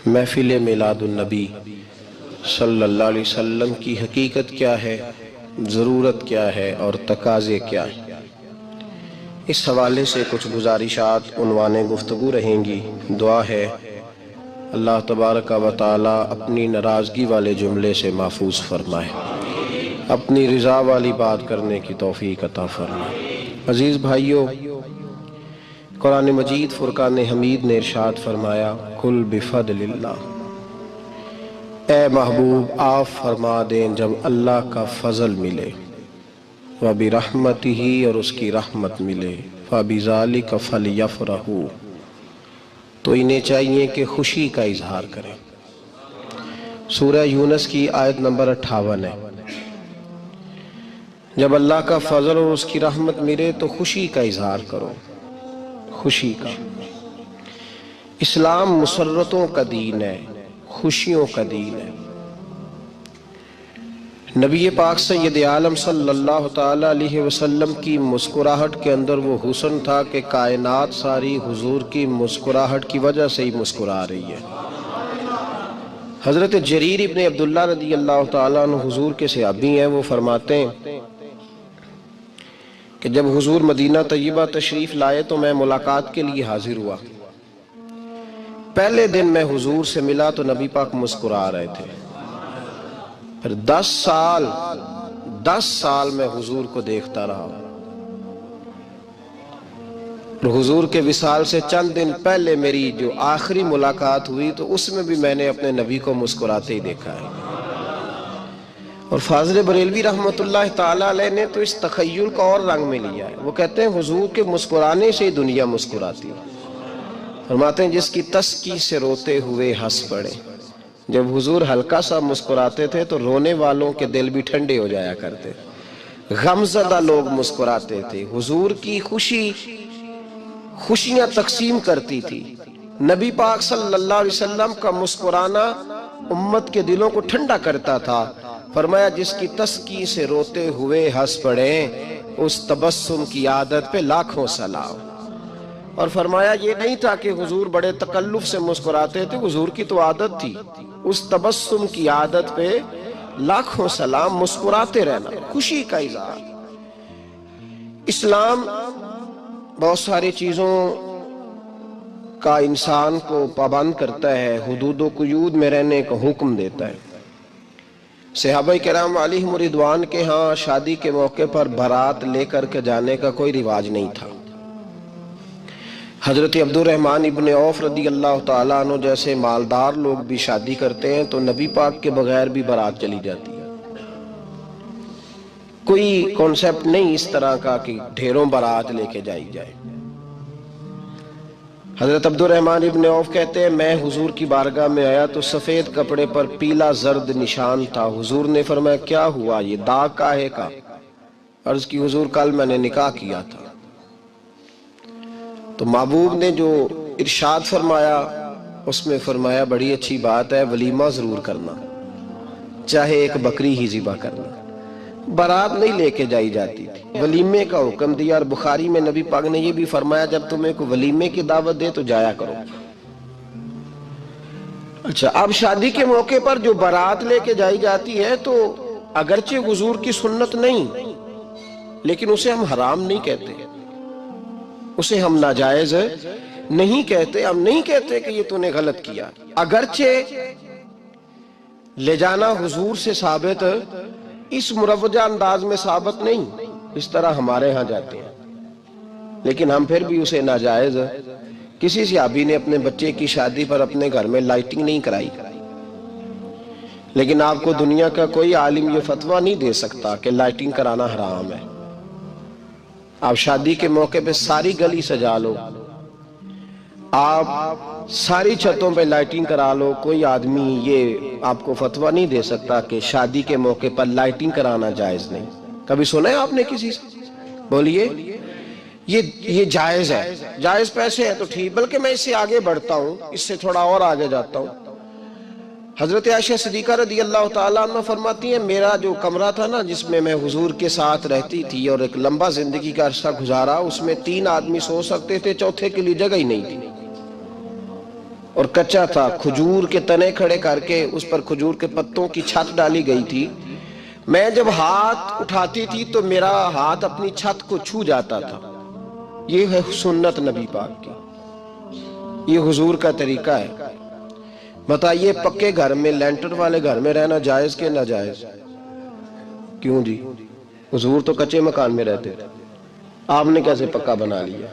محفل میلاد النبی صلی اللہ علیہ وسلم کی حقیقت کیا ہے، ضرورت کیا ہے اور تقاضے کیا ہیں، اس حوالے سے کچھ گزارشات عنوان گفتگو رہیں گی۔ دعا ہے اللہ تبارک و تعالی اپنی ناراضگی والے جملے سے محفوظ فرمائے، اپنی رضا والی بات کرنے کی توفیق عطا فرمائے۔ عزیز بھائیو، قرآن مجید فرقان حمید نے ارشاد فرمایا، قل بفضل اللہ، اے محبوب آپ فرما دیں جب اللہ کا فضل ملے، وَبِرَحْمَتِهِ اور اس کی رحمت ملے، فَبِذَلِكَ فَلْيَفْرَحُوا تو انہیں چاہیے کہ خوشی کا اظہار کریں۔ سورہ یونس کی آیت نمبر 58 ہے۔ جب اللہ کا فضل اور اس کی رحمت ملے تو خوشی کا اظہار کرو، خوشی کا۔ اسلام مسرتوں کا دین ہے، خوشیوں کا دین ہے۔ نبی پاک سید عالم صلی اللہ تعالی علیہ وسلم کی مسکراہٹ کے اندر وہ حسن تھا کہ کائنات ساری حضور کی مسکراہٹ کی وجہ سے ہی مسکرا رہی ہے۔ حضرت جریر ابن عبداللہ رضی اللہ تعالیٰ عنہ حضور کے صحابی ہیں، وہ فرماتے ہیں کہ جب حضور مدینہ طیبہ تشریف لائے تو میں ملاقات کے لیے حاضر ہوا۔ پہلے دن میں حضور سے ملا تو نبی پاک مسکرا رہے تھے۔ پھر 10 سال میں حضور کو دیکھتا رہا، اور حضور کے وصال سے چند دن پہلے میری جو آخری ملاقات ہوئی تو اس میں بھی میں نے اپنے نبی کو مسکراتے ہی دیکھا ہے۔ اور فاضل بریلوی رحمۃ اللہ تعالیٰ علیہ نے تو اس تخیل کو اور رنگ میں لیا ہے۔ وہ کہتے ہیں حضور کے مسکرانے سے ہی دنیا مسکراتی ہے۔ فرماتے ہیں جس کی تسکی سے روتے ہوئے ہنس پڑے۔ جب حضور ہلکا سا مسکراتے تھے تو رونے والوں کے دل بھی ٹھنڈے ہو جایا کرتے، غم زدہ لوگ مسکراتے تھے۔ حضور کی خوشیاں تقسیم کرتی تھی۔ نبی پاک صلی اللہ علیہ وسلم کا مسکرانا امت کے دلوں کو ٹھنڈا کرتا تھا۔ فرمایا جس کی تسکی سے روتے ہوئے ہنس پڑے، اس تبسم کی عادت پہ لاکھوں سلام۔ اور فرمایا یہ نہیں تھا کہ حضور بڑے تکلف سے مسکراتے تھے، حضور کی تو عادت تھی، اس تبسم کی عادت پہ لاکھوں سلام، مسکراتے رہنا، خوشی کا اظہار۔ اسلام بہت ساری چیزوں کا انسان کو پابند کرتا ہے، حدود و قیود میں رہنے کا حکم دیتا ہے۔ صحابہ کرام علیہم رضوان کے ہاں شادی کے موقع پر بارات لے کر کے جانے کا کوئی رواج نہیں تھا۔ حضرت عبد الرحمن ابن عوف رضی اللہ تعالیٰ عنہ جیسے مالدار لوگ بھی شادی کرتے ہیں تو نبی پاک کے بغیر بھی بارات چلی جاتی ہے۔ کوئی کانسیپٹ نہیں اس طرح کا کہ ڈھیروں بارات لے کے جائی جائے۔ حضرت عبد الرحمن ابن عوف کہتے ہیں میں حضور کی بارگاہ میں آیا تو سفید کپڑے پر پیلا زرد نشان تھا۔ حضور نے فرمایا کیا ہوا، یہ داغ کاہے کا؟ عرض کی حضور کل میں نے نکاح کیا تھا۔ تو محبوب نے جو ارشاد فرمایا اس میں فرمایا بڑی اچھی بات ہے، ولیمہ ضرور کرنا، چاہے ایک بکری ہی ذبح کرنا۔ بارات نہیں لے کے جائی جاتی تھی، ولیمے کا حکم دیا۔ اور بخاری میں نبی پاک نے یہ بھی فرمایا جب تمہیں کوئی ولیمے کی دعوت دے تو جایا کرو۔ اچھا، اب شادی کے موقع پر جو بارات لے کے جائی جاتی ہے تو اگرچہ حضور کی سنت نہیں، لیکن اسے ہم حرام نہیں کہتے، اسے ہم ناجائز نہیں کہتے۔ ہم نہیں کہتے کہ یہ تو نے غلط کیا، اگرچہ لے جانا حضور سے ثابت اس مروجہ انداز میں ثابت نہیں، اس طرح ہمارے ہاں جاتے ہیں، لیکن ہم پھر بھی اسے ناجائز۔ کسی صحابی نے اپنے بچے کی شادی پر اپنے گھر میں لائٹنگ نہیں کرائی، لیکن آپ کو دنیا کا کوئی عالم یہ فتویٰ نہیں دے سکتا کہ لائٹنگ کرانا حرام ہے۔ آپ شادی کے موقع پہ ساری گلی سجا لو، آپ ساری چھتوں پہ لائٹنگ کرا لو، کوئی آدمی یہ آپ کو فتویٰ نہیں دے سکتا کہ شادی کے موقع پر لائٹنگ کرانا جائز نہیں۔ کبھی سنا ہے آپ نے کسی سے؟ بولیے یہ جائز ہے، جائز پیسے ہیں تو ٹھیک۔ بلکہ میں اس سے آگے بڑھتا ہوں، اس سے تھوڑا اور آگے جاتا ہوں۔ حضرت عائشہ صدیقہ رضی اللہ تعالیٰ عنہ فرماتی ہیں میرا جو کمرہ تھا نا جس میں میں حضور کے ساتھ رہتی تھی اور ایک لمبا زندگی کا عرصہ گزارا، اس میں 3 آدمی سو سکتے تھے، چوتھے کے لیے جگہ ہی نہیں تھی۔ اور کچا تھا، کھجور کے تنے کھڑے کر کے اس پر کھجور کے پتوں کی چھت ڈالی گئی تھی. میں جب ہاتھ اٹھاتی تھی تو میرا ہاتھ اپنی چھت کو چھو جاتا تھا. یہ ہے سنت نبی پاک کی، یہ حضور کا طریقہ ہے. بتائیے پکے گھر میں، لینٹر والے گھر میں رہنا جائز کہ ناجائز؟ کیوں جی؟ حضور تو کچے مکان میں رہتے تھے، آپ نے کیسے پکا بنا لیا؟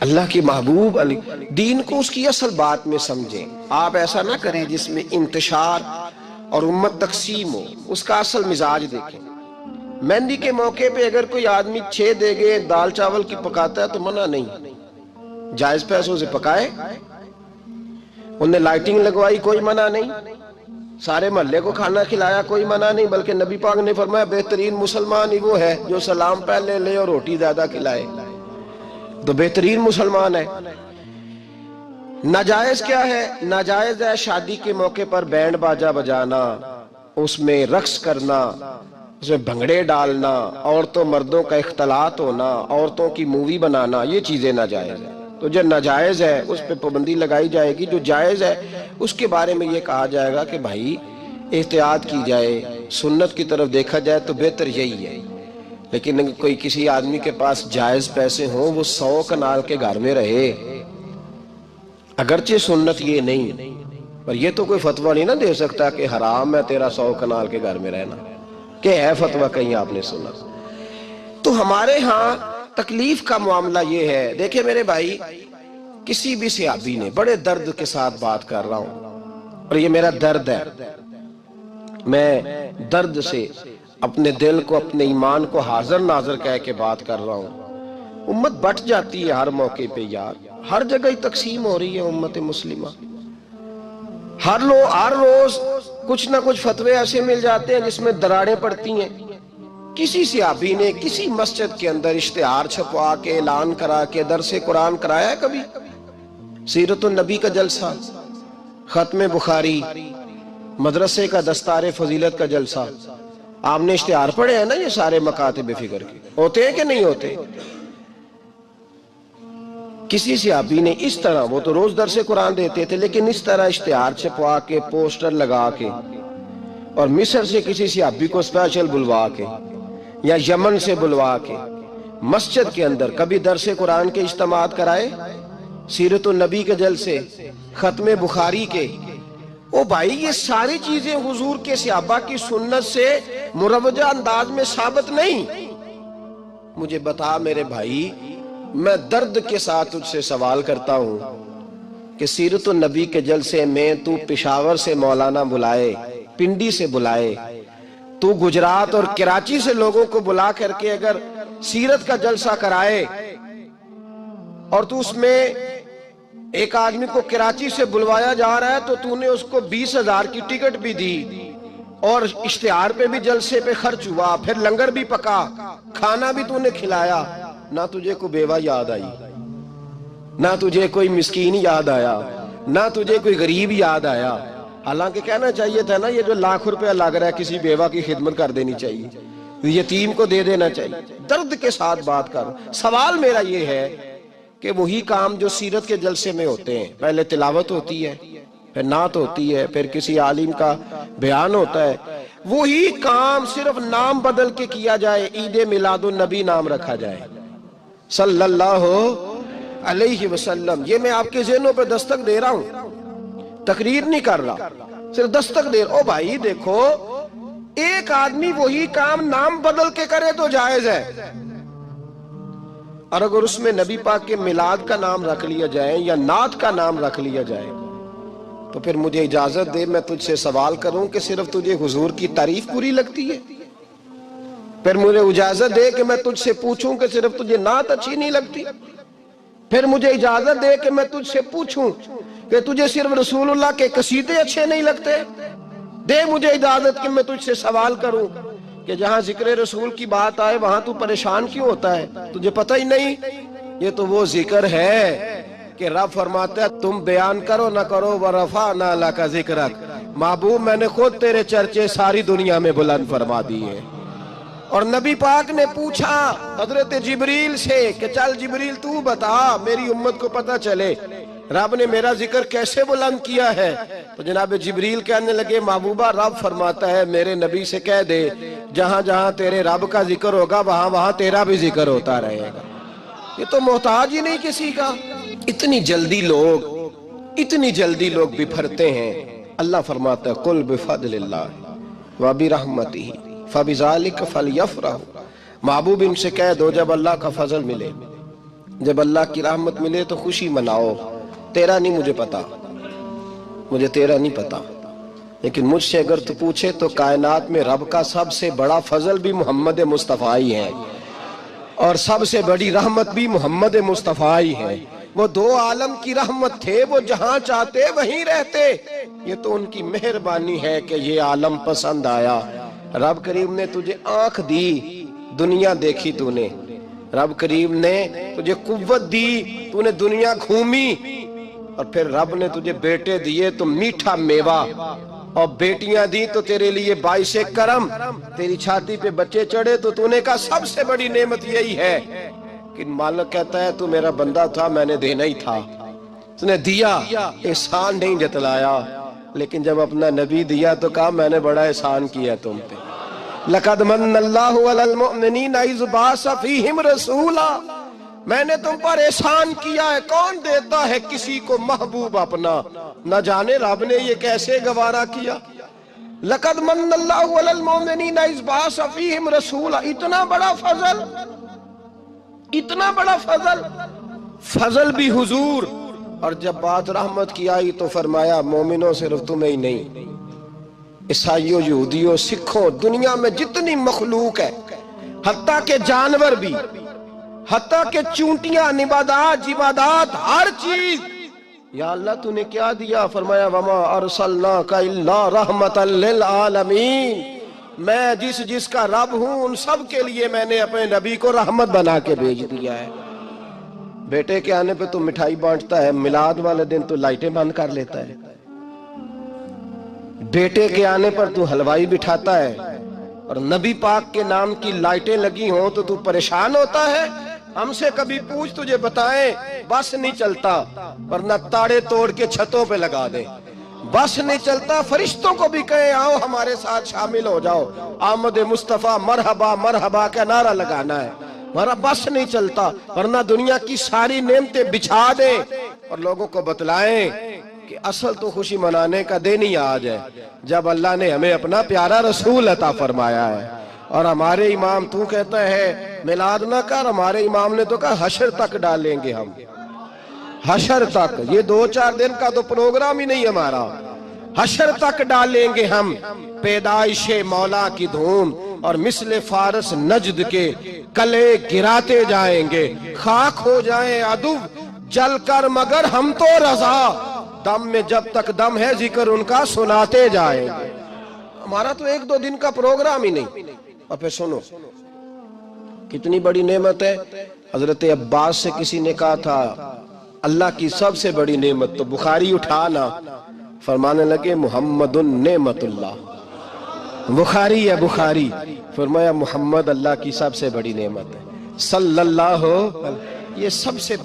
اللہ کی محبوب علی دین کو اس کی اصل بات میں سمجھیں. آپ ایسا نہ کریں جس میں انتشار اور امت تقسیم ہو. اس کا اصل مزاج دیکھیں. مہندی کے موقع پہ اگر کوئی آدمی 6 دیگیں دال چاول کی پکاتا ہے تو منع نہیں، جائز پیسوں سے پکائے. انہیں لائٹنگ لگوائی، کوئی منع نہیں. سارے محلے کو کھانا کھلایا، کوئی منع نہیں. بلکہ نبی پاک نے فرمایا بہترین مسلمان ہی وہ ہے جو سلام پہلے لے اور روٹی زیادہ کھلائے، تو بہترین مسلمان ہے. ناجائز کیا ہے؟ ناجائز ہے شادی کے موقع پر بینڈ باجا بجانا، اس میں رقص کرنا، اس میں بھنگڑے ڈالنا، عورتوں مردوں کا اختلاط ہونا، عورتوں کی مووی بنانا. یہ چیزیں ناجائز ہیں. تو جو ناجائز ہے اس پہ پابندی لگائی جائے گی. جو جائز ہے اس کے بارے میں یہ کہا جائے گا کہ بھائی احتیاط کی جائے، سنت کی طرف دیکھا جائے تو بہتر یہی ہے. لیکن اگر کوئی کسی آدمی کے پاس جائز پیسے ہوں، وہ 100 کنال کے گھر میں رہے، اگرچہ سنت یہ نہیں، پر یہ تو کوئی فتویٰ نہیں نہ دے سکتا کہ حرام ہے تیرا 100 کنال کے گھر میں رہنا. کہ ہے فتویٰ کہیں آپ نے سنا؟ تو ہمارے ہاں تکلیف کا معاملہ یہ ہے. دیکھیں میرے بھائی، کسی بھی صحابی نے، بڑے درد کے ساتھ بات کر رہا ہوں اور یہ میرا درد ہے، میں درد سے اپنے دل کو، اپنے ایمان کو حاضر ناظر کہہ کے بات کر رہا ہوں. امت بٹ جاتی ہے ہر موقع پہ یار، ہر جگہ ہی تقسیم ہو رہی ہے امت مسلمہ. ہر روز کچھ نہ کچھ فتوے ایسے مل جاتے ہیں جس میں دراڑیں پڑتی ہیں. کسی صحابی نے کسی مسجد کے اندر اشتہار چھپوا کے، اعلان کرا کے درس قرآن کرایا ہے کبھی؟ سیرت النبی کا جلسہ، ختم بخاری، مدرسے کا دستار فضیلت کا جلسہ، آپ نے اشتہار پڑھے ہیں نا؟ یہ سارے مکاتب فکر کے ہوتے ہیں کہ نہیں ہوتے؟ کسی صحابی نے اس طرح، وہ تو روز درس قرآن دیتے تھے، لیکن اس طرح اشتہار چھپوا کے، پوسٹر لگا کے، اور مصر سے کسی صحابی کو اسپیشل بلوا کے یا یمن سے بلوا کے مسجد کے اندر کبھی درس قرآن کے اجتماعات کرائے، سیرت النبی کے جلسے، ختم بخاری کے؟ او بھائی یہ ساری چیزیں حضور کے صحابہ کی سنت سے مروجہ انداز میں ثابت نہیں. مجھے بتا میرے بھائی، میں درد کے ساتھ تجھ سے سوال کرتا ہوں کہ سیرت النبی کے جلسے میں تو پشاور سے مولانا بلائے، پنڈی سے بلائے، تو گجرات اور کراچی سے لوگوں کو بلا کر کے اگر سیرت کا جلسہ کرائے، اور تو اس میں ایک آدمی کو کراچی سے بلوایا جا رہا ہے تو تو نے اس کو 20,000 کی ٹکٹ بھی دی، اور اشتہار پہ بھی جلسے پہ خرچ ہوا، پھر لنگر بھی پکا، کھانا بھی تو نے کھلایا، نہ تجھے کوئی بیوہ یاد آئی، نہ تجھے کوئی مسکین یاد آیا، نہ تجھے کوئی غریب یاد آیا. حالانکہ کہنا چاہیے تھا نا یہ جو ₹1,00,000 لگ رہا ہے کسی بیوہ کی خدمت کر دینی چاہیے، یتیم کو دے دینا چاہیے. درد کے ساتھ بات کر. سوال میرا یہ ہے کہ وہی کام جو سیرت کے جلسے میں ہوتے ہیں، پہلے تلاوت ہوتی ہے، پھر نعت ہوتی ہے، پھر کسی عالم کا بیان ہوتا ہے، وہی کام صرف نام بدل کے کیا جائے، عید میلاد النبی نام رکھا جائے صلی اللہ علیہ وسلم. یہ میں آپ کے ذہنوں پہ دستک دے رہا ہوں، تقریر نہیں کر رہا، صرف دستک دے رہا. او بھائی دیکھو، ایک آدمی وہی کام نام بدل کے کرے تو جائز ہے، اور اگر اس میں نبی پاک کے میلاد کا نام رکھ لیا جائے یا نعت کا نام رکھ لیا جائے تو پھر مجھے اجازت دے میں تجھ سے سوال کروں کہ صرف تجھے حضور کی تعریف پوری لگتی ہے؟ پھر مجھے اجازت دے کہ میں تجھ سے پوچھوں کہ صرف تجھے نعت اچھی نہیں لگتی؟ پھر مجھے اجازت دے کہ میں تجھ سے پوچھوں کہ تجھے صرف رسول اللہ کے قصیدے اچھے نہیں لگتے؟ دے مجھے اجازت کہ میں تجھ سے سوال کروں کہ جہاں ذکر رسول کی بات آئے وہاں تو پریشان کیوں ہوتا ہے؟ تجھے پتہ ہی نہیں یہ تو وہ ذکر ہے کہ رب فرماتا ہے تم بیان کرو نہ کرو وَرَفَعْنَا لَكَ ذِكْرَكَ، محبوب میں نے خود تیرے چرچے ساری دنیا میں بلند فرما دیے. اور نبی پاک نے پوچھا حضرت جبریل سے کہ چل جبریل تو بتا میری امت کو پتہ چلے رب نے میرا ذکر کیسے بلند کیا ہے؟ تو جناب جبریل کہنے لگے محبوبہ رب فرماتا ہے میرے نبی سے کہہ دے جہاں جہاں تیرے رب کا ذکر ہوگا وہاں وہاں تیرا بھی ذکر ہوتا رہے گا۔ یہ تو محتاج ہی نہیں کسی کا۔ اتنی جلدی لوگ بپھرتے ہیں۔ اللہ فرماتا ہے قل بفضل اللہ وبرحمتہ فبذلک فلیفرحوا۔ محبوب ان سے کہہ دو جب اللہ کا فضل ملے، جب اللہ کی رحمت ملے تو خوشی مناؤ۔ تیرا نہیں مجھے پتا، مجھے تیرا نہیں پتا، لیکن مجھ سے اگر تو پوچھے تو کائنات میں رب کا سب سے بڑا فضل بھی محمد مصطفیٰ ہی ہے، اور سب سے بڑی رحمت بھی محمد مصطفیٰ ہی ہے۔ وہ دو عالم کی رحمت تھے، وہ جہاں چاہتے وہیں رہتے۔ یہ تو ان کی مہربانی ہے کہ یہ عالم پسند آیا۔ رب کریم نے تجھے آنکھ دی، دنیا دیکھی تو نے، رب کریم نے تجھے قوت دی، تو نے دنیا گھومی، اور پھر رب نے تجھے بیٹے دیے تو میٹھا میوہ، اور بیٹیاں دی تو تیرے لیے باعث کرم، تیری چھاتی پہ بچے چڑھے تو نے کہا سب سے بڑی نعمت یہی ہے۔ کہ مالک کہتا ہے تو میرا بندہ تھا، میں نے دینا ہی تھا، تو نے دیا، احسان نہیں جتلایا، لیکن جب اپنا نبی دیا تو کہا میں نے بڑا احسان کیا تم پہ۔ لَقَدْ مَنَّ اللَّهُ عَلَى الْمُؤْمِنِينَ إِذْ بَعَثَ فِيهِمْ رَسُولًا۔ میں نے تم پر احسان کیا ہے۔ کون دیتا ہے کسی کو محبوب اپنا؟ نہ جانے رب نے یہ کیسے گوارا کیا۔ لَقَدْ مَنَّ اللَّهُ عَلَى الْمُؤْمِنِينَ إِذْ بَعَثَ فِيهِمْ رَسُولًا۔ اتنا بڑا فضل، اتنا بڑا فضل بھی حضور۔ اور جب بات رحمت کی آئی تو فرمایا مومنوں صرف تمہیں ہی نہیں، عیسائیوں، یہودیوں، سکھوں، دنیا میں جتنی مخلوق ہے، حتیٰ کہ جانور بھی، حتیٰ کہ چونٹیاں، نباتات، جمادات، ہر چیز۔ یا اللہ تو نے کیا دیا؟ فرمایا وَمَا أَرْسَلْنَاكَ إِلَّا رَحْمَةً لِلْعَالَمِينَ۔ میں جس کا رب ہوں ان سب کے لیے میں نے اپنے نبی کو رحمت بنا کے بھیج دیا ہے۔ بیٹے کے آنے پہ تو مٹھائی بانٹتا ہے، میلاد والے دن تو لائٹیں بند کر لیتا ہے۔ بیٹے کے آنے پر تو حلوائی بٹھاتا ہے، اور نبی پاک کے نام کی لائٹیں لگی ہوں تو پریشان ہوتا ہے۔ ہم سے کبھی پوچھ تجھے بتائیں، بس نہیں چلتا، ورنہ تاڑے توڑ کے چھتوں پہ لگا دیں۔ بس نہیں چلتا، فرشتوں کو بھی کہیں آؤ ہمارے ساتھ شامل ہو جاؤ، آمد مصطفیٰ مرحبا مرحبا کا نعرہ لگانا ہے۔ ہمارا بس نہیں چلتا، ورنہ دنیا کی ساری نعمتیں بچھا دیں اور لوگوں کو بتلائیں کہ اصل تو خوشی منانے کا دن ہی آج ہے جب اللہ نے ہمیں اپنا پیارا رسول عطا فرمایا ہے۔ اور ہمارے امام تو کہتا ہے میلاد نہ کر، ہمارے امام نے تو کہا حشر تک ڈالیں گے ہم، حشر تک۔ یہ 2-4 دن کا تو پروگرام ہی نہیں ہمارا، حشر تک ڈالیں گے ہم پیدائش مولا کی دھوم، اور مثل فارس نجد کے کلے گراتے جائیں گے، خاک ہو جائیں عدو جل کر مگر ہم تو رضا، دم میں جب تک دم ہے ذکر ان کا سناتے جائیں گے۔ ہمارا تو 1-2 دن کا پروگرام ہی نہیں۔ اور پھر سنو کتنی بڑی نعمت ہے۔ حضرت عباس سے کسی نے کہا تھا اللہ کی سب سے بڑی نعمت، تو بخاری اٹھانا، فرمانے لگے محمد نعمت اللہ۔ بخاری ہے بخاری، فرمایا محمد اللہ کی سب سے بڑی نعمت ہے، صلی اللہ، یہ سب سے